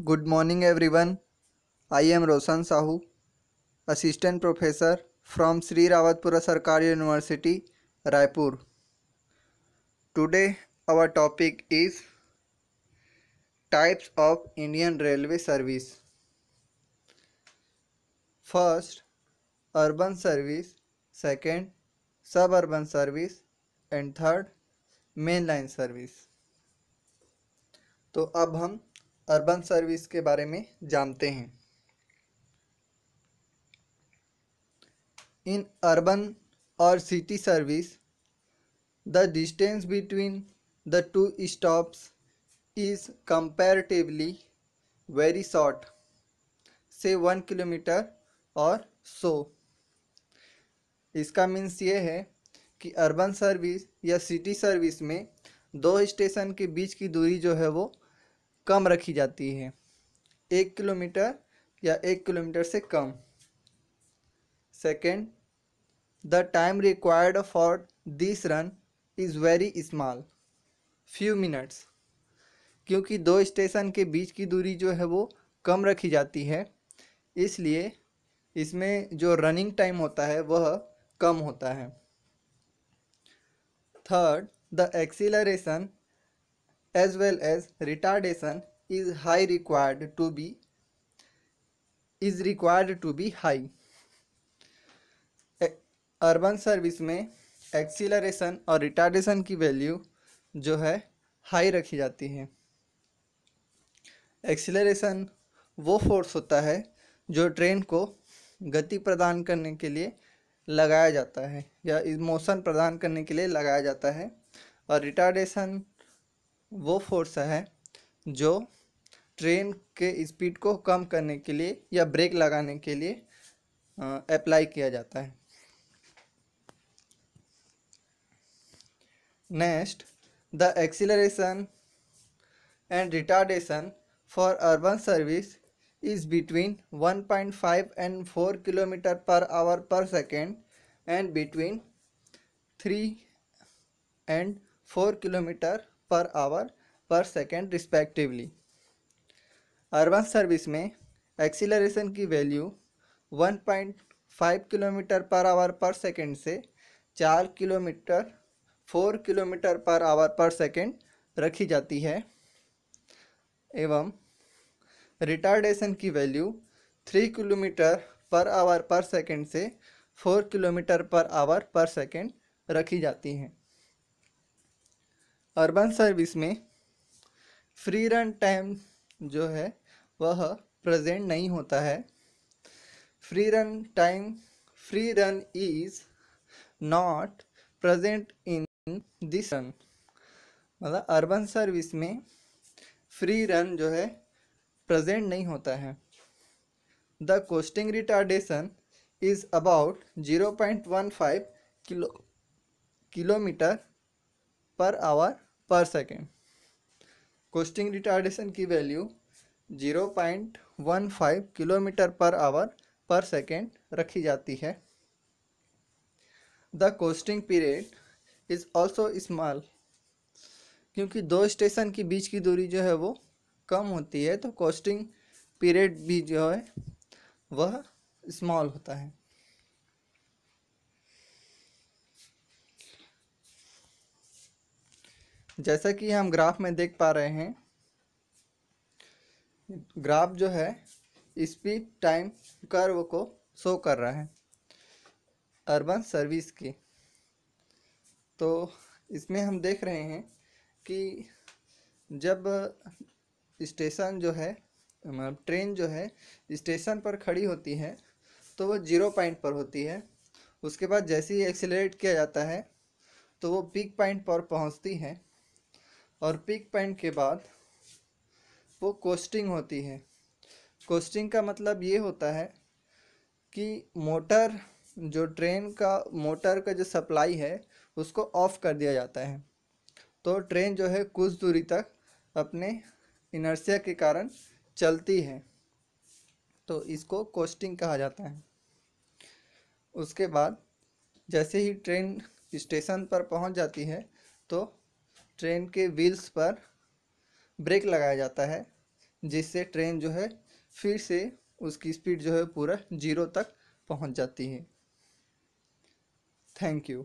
Good morning everyone. I am Roshan Sahu, Assistant Professor from Sri Rawatpura Sarkari University, Raipur. Today our topic is types of Indian Railway service. First, urban service, second, suburban service and third, mainline service. तो अब हम urban service के बारे में जानते हैं. In urban or city service, the distance between the two stops is comparatively very short, say 1 kilometre और so. इसका मीन्स ये है कि अर्बन सर्विस या सिटी सर्विस में दो स्टेशन के बीच की दूरी जो है वो कम रखी जाती है, 1 किलोमीटर या 1 किलोमीटर से कम. Second, the time required for this run is very small, few minutes. क्योंकि दो स्टेशन के बीच की दूरी जो है वो कम रखी जाती है, इसलिए इसमें जो रनिंग टाइम होता है वह कम होता है. Third, the acceleration as well as retardation is required to be high. Urban service में एक्सीलरेशन और रिटार्डेशन की वैल्यू जो है हाई रखी जाती है. एक्सीलरेशन वो फोर्स होता है जो ट्रेन को गति प्रदान करने के लिए लगाया जाता है या मोशन प्रदान करने के लिए लगाया जाता है, और रिटार्डेशन वो फोर्स है जो ट्रेन के स्पीड को कम करने के लिए या ब्रेक लगाने के लिए अप्लाई किया जाता है. Next, the acceleration and retardation for urban service is between 1.5 and 4 km per hour per second and between 3 and 4 km per hour per second respectively. Urban service में एक्सीलरेशन की वैल्यू 1.5 किलोमीटर पर आवर पर second से 4 kilometre 4 kilometre per hour पर second रखी जाती है, एवं retardation की वैल्यू 3 किलोमीटर पर आवर पर सेकेंड से 4 किलोमीटर पर आवर पर सेकेंड रखी जाती है. अर्बन सर्विस में फ्री रन टाइम जो है वह प्रेजेंट नहीं होता है. Free run is not present in this run. मतलब अर्बन सर्विस में फ्री रन जो है प्रेजेंट नहीं होता है. The costing retardation is about 0.15 kilometre per hour पर सेकेंड. कोस्टिंग रिटार्डेशन की वैल्यू 0.15 किलोमीटर पर आवर पर सेकेंड रखी जाती है. The costing period is also small. क्योंकि दो स्टेशन के बीच की दूरी जो है वो कम होती है, तो कोस्टिंग पीरियड भी जो है वह स्मॉल होता है. जैसा कि हम ग्राफ में देख पा रहे हैं, ग्राफ जो है स्पीड टाइम कर्व को शो कर रहा है अर्बन सर्विस की. तो इसमें हम देख रहे हैं कि जब स्टेशन जो है ट्रेन जो है स्टेशन पर खड़ी होती है तो वो 0 पॉइंट पर होती है. उसके बाद जैसे ही एक्सेलरेट किया जाता है तो वो पीक पॉइंट पर पहुंचती है, और पीक पॉइंट के बाद वो कोस्टिंग होती है. कोस्टिंग का मतलब ये होता है कि मोटर का जो सप्लाई है उसको ऑफ कर दिया जाता है, तो ट्रेन जो है कुछ दूरी तक अपने इनर्शिया के कारण चलती है, तो इसको कोस्टिंग कहा जाता है. उसके बाद जैसे ही ट्रेन स्टेशन पर पहुंच जाती है तो ट्रेन के व्हील्स पर ब्रेक लगाया जाता है, जिससे ट्रेन जो है फिर से उसकी स्पीड जो है पूरा 0 तक पहुंच जाती है। Thank you.